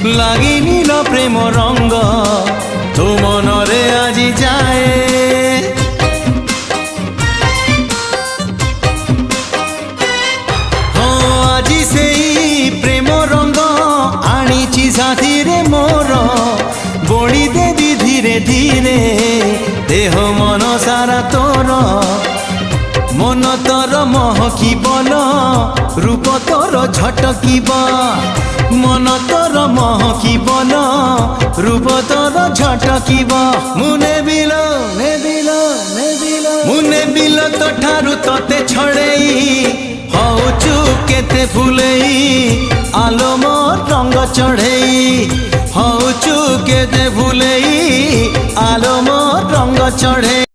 লাগিনি ল প্রেম রঙ্গ তো মনরে আজি যায় আজি সেই প্রেম রঙ্গ আনিছি সাথীরে মোর বড়ি দেবি ধীরে ধীরে দেহ মন সারা তোর মন তোর মহকিবল রূপ তোর ঝটকিব মন তোর মহকিবল রূপ তোর ঝটকিব মুনে বিল মুনে বিল তো ঠারু তোতে ছড়েই হউচু কেতে ফুলেই আলো মোর রঙ্গ চढ़ेई হউচু কেতে ফুলেই আলো মোর রঙ্গ চढ़ेई।